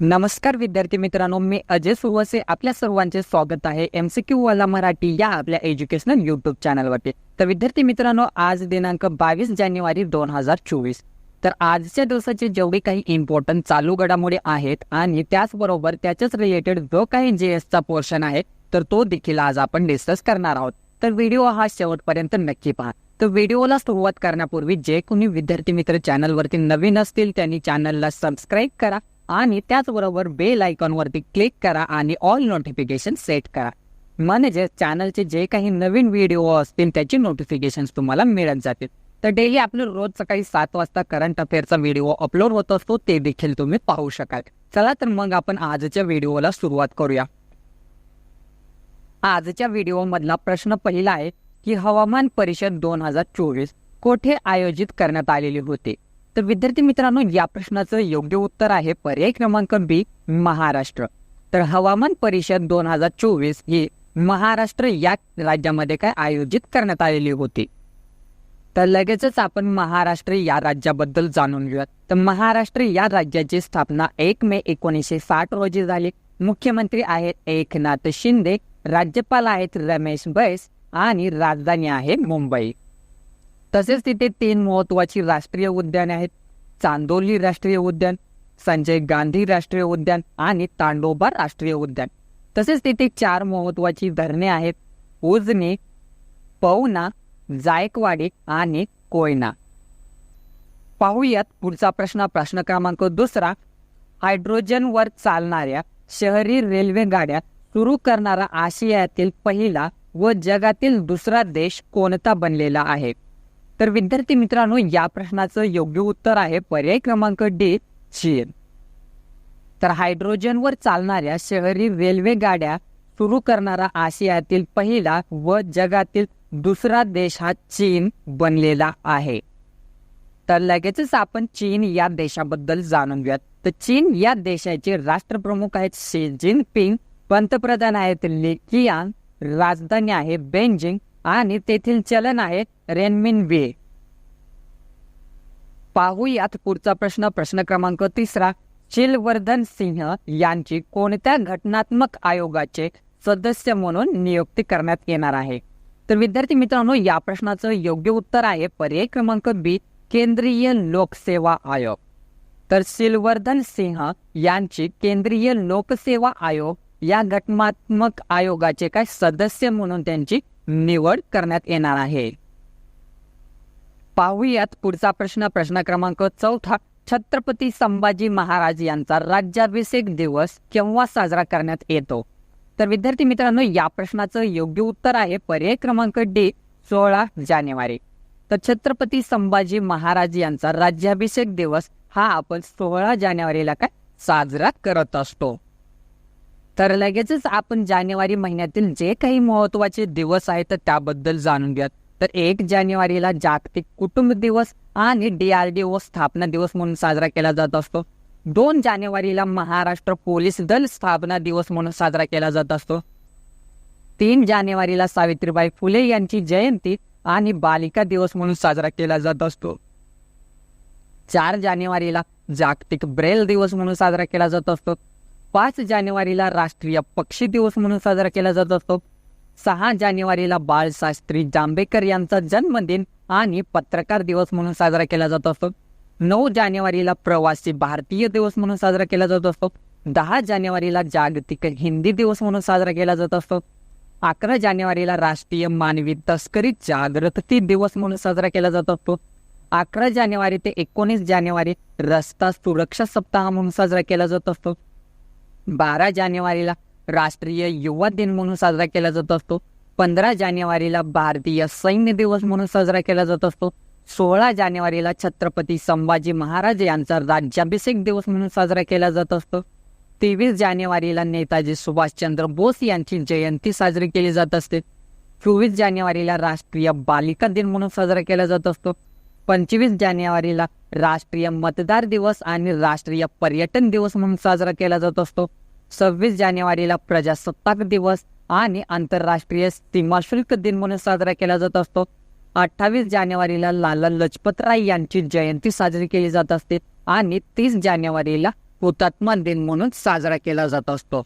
नमस्कार विद्यार्थी मित्रांनो, मी अजय सुवसे आपल्या सर्वांचे स्वागत आहे MCQ वाला मराठी या आपल्या एज्युकेशनल यूट्यूब चॅनलवरती। तर विद्यार्थी मित्रांनो, आज दिनांक 22 जानेवारी 2024। तर आजच्या दिवसाचे जेवढे काही इम्पॉर्टंट चालू घडामोडी आहेत आणि त्याचबरोबर त्याच्याच रिलेटेड जो काही JS चा पोर्शन आहे तर तो देखील आज आपण डिस्कस करणार आहोत। तर व्हिडिओ हा शेवटपर्यंत नक्की पहा। तर व्हिडिओला सुरुवात करण्यापूर्वी जे कोणी विद्यार्थी मित्र चॅनलवरती नवीन असतील त्यांनी चॅनलला सबस्क्राईब करा आणि त्याचबरोबर बेल आयकॉनवरती क्लिक करा आणि ऑल नोटिफिकेशन सेट करा, म्हणजे चॅनलचे जे काही नवीन व्हिडिओ असतील त्याची नोटिफिकेशन्स तुम्हाला मिळत जातील। तर डेली आपलं रोज सकाळी 7 वाजता करंट अफेअरचा व्हिडिओ अपलोड होत असतो, ते देखील तुम्ही पाहू शकाल। चला तर मग आपण आजच्या व्हिडिओला सुरुवात करूया। आजच्या व्हिडिओमधला प्रश्न पहिला आहे की हवामान परिषद 2024 कोठे आयोजित करण्यात आलेली होती? तर विद्यार्थी मित्रांनो, या प्रश्नाचं योग्य उत्तर आहे पर्याय क्रमांक बी, महाराष्ट्र। तर हवामान परिषद 2024 ही महाराष्ट्र या राज्यामध्ये काय आयोजित करण्यात आलेली होती। तर लगेचच आपण महाराष्ट्र या राज्याबद्दल जाणून घेऊयात। तर महाराष्ट्र या राज्याची स्थापना 1 मे 1960 रोजी झाली। मुख्यमंत्री आहेत एकनाथ शिंदे, राज्यपाल आहेत रमेश बैस आणि राजधानी आहे मुंबई। तसेच तिथे 3 महत्त्वाची राष्ट्रीय उद्याने आहेत, चांदोली राष्ट्रीय उद्यान, संजय गांधी राष्ट्रीय उद्यान आणि तांडोबा राष्ट्रीय उद्यान। तसेच तिथे 4 महत्त्वाची धरणे आहेत, उजनी, पवना, जायकवाडी आणि कोयना। पाहूयात पुढचा प्रश्न क्रमांक 2, हायड्रोजनवर चालणाऱ्या शहरी रेल्वे गाड्या सुरू करणारा आशियातील पहिला व जगातील दुसरा देश कोणता बनलेला आहे? तर विद्यार्थी मित्रांनो, या प्रश्नाचं योग्य उत्तर आहे पर्याय क्रमांक डी, चीन। तर हायड्रोजनवर चालणाऱ्या शहरी रेल्वे गाड्या सुरू करणारा आशियातील पहिला व जगातील दुसरा देश हा चीन बनलेला आहे। तर लगेचच आपण चीन या देशाबद्दल जाणून घेऊयात। तर चीन या देशाचे राष्ट्रप्रमुख आहेत शी जिनपिंग, पंतप्रधान आहेत ली कीयांग, राजधानी आहे बेजिंग आणि तेथील चलन आहे रेनमिनबी। पाहूयात पुढचा प्रश्न क्रमांक 3, शिलवर्धन सिंह यांची कोणत्या घटनात्मक आयोगाचे सदस्य म्हणून नियुक्ती करण्यात येणार आहे? तर विद्यार्थी मित्रांनो, या प्रश्नाचं योग्य उत्तर आहे पर्याय क्रमांक बी, केंद्रीय लोकसेवा आयोग। तर शिलवर्धन सिंह यांची केंद्रीय लोकसेवा आयोग या घटनात्मक आयोगाचे काय सदस्य म्हणून त्यांची निवड करण्यात येणार आहे। पाहूयात पुढचा प्रश्न क्रमांक 4, छत्रपती संभाजी महाराज यांचा राज्याभिषेक दिवस केव्हा साजरा करण्यात येतो? तर विद्यार्थी मित्रांनो, या प्रश्नाचं योग्य उत्तर आहे पर्याय क्रमांक डी, 16 जानेवारी। तर छत्रपती संभाजी महाराज यांचा राज्याभिषेक दिवस हा आपण 16 जानेवारीला काय साजरा करत असतो। तर लगेचच आपण जानेवारी महिन्यातील जे काही महत्त्वाचे दिवस आहेत त्याबद्दल जाणून घ्या। तर 1 जानेवारीला जागतिक कुटुंब दिवस आणि DRDO स्थापना दिवस म्हणून साजरा केला जात असतो। 2 जानेवारीला महाराष्ट्र पोलीस दल स्थापना दिवस म्हणून साजरा केला जात असतो। 3 जानेवारीला सावित्रीबाई फुले यांची जयंती आणि बालिका दिवस म्हणून साजरा केला जात असतो। 4 जानेवारीला जागतिक ब्रेल दिवस म्हणून साजरा केला जात असतो। 5 जानेवारीला राष्ट्रीय पक्षी दिवस म्हणून साजरा केला जात असतो। 6 जानेवारीला बाळशास्त्री जांभेकर यांचा जन्मदिन आणि पत्रकार दिवस म्हणून साजरा केला जात असतो। 9 जानेवारीला प्रवासी भारतीय दिवस म्हणून साजरा केला जात असतो। 10 जानेवारीला जागतिक हिंदी दिवस म्हणून साजरा केला जात असतो। 11 जानेवारीला राष्ट्रीय मानवी तस्करी जागृती दिवस म्हणून साजरा केला जात असतो। 11 जानेवारी ते 19 जानेवारी रस्ता सुरक्षा सप्ताह म्हणून साजरा केला जात असतो। 12 जानेवारीला राष्ट्रीय युवा दिन म्हणून साजरा केला जात असतो। 15 जानेवारीला भारतीय सैन्य दिवस म्हणून साजरा केला जात असतो। 16 जानेवारीला छत्रपती संभाजी महाराज यांचा राज्याभिषेक दिवस म्हणून साजरा केला जात असतो। 23 जानेवारीला नेताजी सुभाषचंद्र बोस यांची जयंती साजरी केली जात असते। 24 जानेवारीला राष्ट्रीय बालिका दिन म्हणून साजरा केला जात असतो। 25 जानेवारीला राष्ट्रीय मतदार दिवस आणि राष्ट्रीय पर्यटन दिवस म्हणून साजरा केला जात असतो। 26 जानेवारीला प्रजासत्ताक दिवस आणि आंतरराष्ट्रीय सीमाशुल्क दिन म्हणून साजरा केला जात असतो। 28 जानेवारीला लाला लजपतराय यांची जयंती साजरी केली जात असते आणि 30 जानेवारीला हुतात्मा दिन म्हणून साजरा केला जात असतो.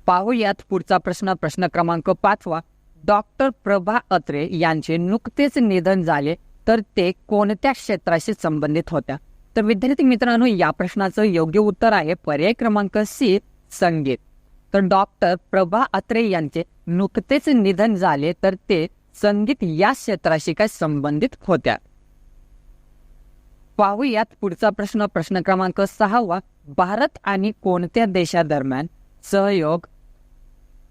पाहूयात पुढचा प्रश्न. प्रश्न क्रमांक 5. डॉक्टर प्रभा अत्रे यांचे नुकतेच निधन झाले तर ते कोणत्या क्षेत्राशी संबंधित होत्या? तर विद्यार्थी मित्रांनो, या प्रश्नाचं योग्य उत्तर आहे पर्याय क्रमांक सी, संगीत. तर डॉक्टर प्रभा अत्रे यांचे नुकतेच निधन झाले तर ते संगीत या क्षेत्राशी काय संबंधित होत्या. पाहूयात पुढचा प्रश्न. प्रश्न क्रमांक 6. भारत आणि कोणत्या देशादरम्यान सहयोग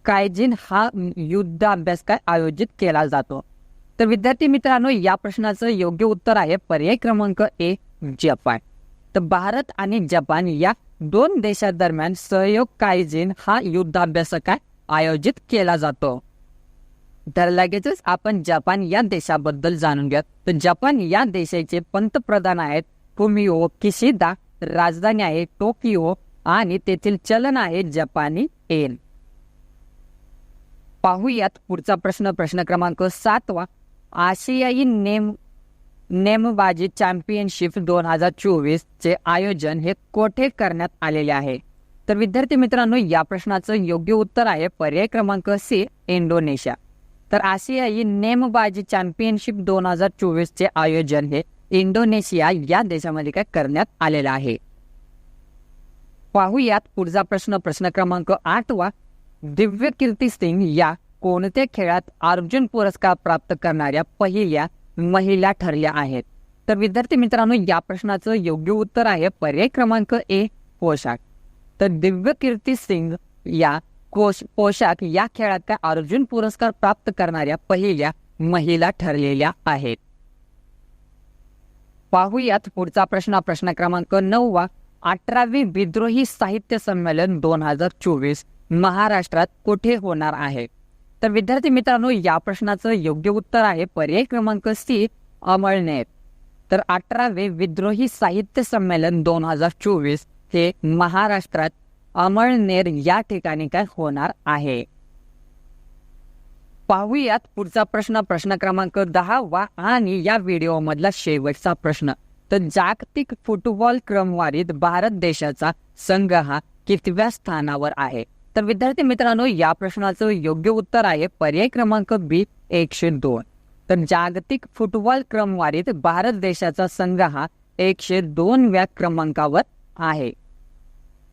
कायजिन हा युद्ध अभ्यास काय आयोजित केला जातो? तर विद्यार्थी मित्रांनो, या प्रश्नाचं योग्य उत्तर आहे पर्याय क्रमांक ए, जपान. तर भारत आणि जपान या 2 देशांदरम्यान सहयोग कायजिन हा युद्धाभ्यास काय आयोजित केला जातो. तर लगेचच आपण जपान या देशाबद्दल जाणून घ्या. तर जपान या देशाचे पंतप्रधान आहेत फुमिओ किशिदा, राजधानी आहे टोकियो आणि तेथील चलन आहे जपानी येन. पाहूयात पुढचा प्रश्न. प्रश्न क्रमांक 7. आशियाई नेमबाजी चॅम्पियनशिप 2024 चे आयोजन हे कोठे करण्यात आलेले आहे? तर विद्यार्थी मित्रांनो, या प्रश्नाचं योग्य उत्तर आहे पर्याय क्रमांक सी, इंडोनेशिया. तर आशियाई नेमबाजी चॅम्पियनशिप 2024 चे आयोजन हे इंडोनेशिया या देशामध्ये काय करण्यात आलेलं आहे. पाहूयात पुढचा प्रश्न. प्रश्न क्रमांक 8. दिव्यकीर्ती सिंग या कोणत्या खेळात अर्जुन पुरस्कार प्राप्त करणाऱ्या पहिल्या महिला ठरल्या आहेत? तर विद्यार्थी मित्रांनो, या प्रश्नाचं योग्य उत्तर आहे पर्याय क्रमांक ए, पोशाख. तर दिव्यकीर्ती सिंग या पोशाख या खेळात काय अर्जुन पुरस्कार प्राप्त करणाऱ्या पहिल्या महिला ठरलेल्या आहेत. पाहूयात पुढचा प्रश्न. प्रश्न क्रमांक 9. 18वे विद्रोही साहित्य संमेलन 2024 महाराष्ट्रात कुठे होणार आहे? तर विद्यार्थी मित्रांनो, या प्रश्नाचं योग्य उत्तर आहे पर्याय क्रमांक सी, अमळनेर. तर 18वे विद्रोही साहित्य संमेलन 2024 हे महाराष्ट्रात अमळनेर या ठिकाणी काय होणार आहे. पाहूयात पुढचा प्रश्न. प्रश्न क्रमांक 10 आणि या व्हिडिओ मधला शेवटचा प्रश्न. तर जागतिक फुटबॉल क्रमवारीत भारत देशाचा संघ हा कितव्या स्थानावर आहे? तर विद्यार्थी मित्रांनो, या प्रश्नाचं योग्य उत्तर आहे पर्याय क्रमांक बी, 102. तर जागतिक फुटबॉल क्रमवारीत भारत देशाचा संघ हा 102व्या क्रमांकावर आहे.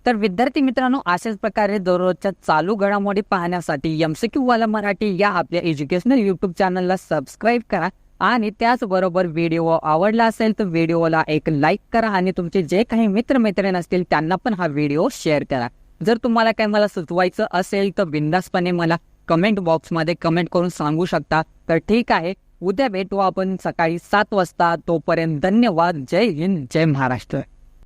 तर विद्यार्थी मित्रांनो, अशाच प्रकारे दररोजच्या चालू घडामोडी पाहण्यासाठी MCQ वाला मराठी या आपल्या एज्युकेशनल YouTube चॅनलला सबस्क्राईब करा आणि त्याचबरोबर व्हिडिओ आवडला असेल तर व्हिडिओला एक लाईक करा आणि तुमचे जे काही मित्रमैत्रीण असतील त्यांना पण हा व्हिडिओ शेअर करा. जर तुम्हाला काही मला सुचवायचं असेल तर बिंदासपणे मला कमेंट बॉक्समध्ये कमेंट करून सांगू शकता. तर ठीक आहे, उद्या भेटू आपण सकाळी 7 वाजता. तोपर्यंत धन्यवाद. जय हिंद, जय महाराष्ट्र.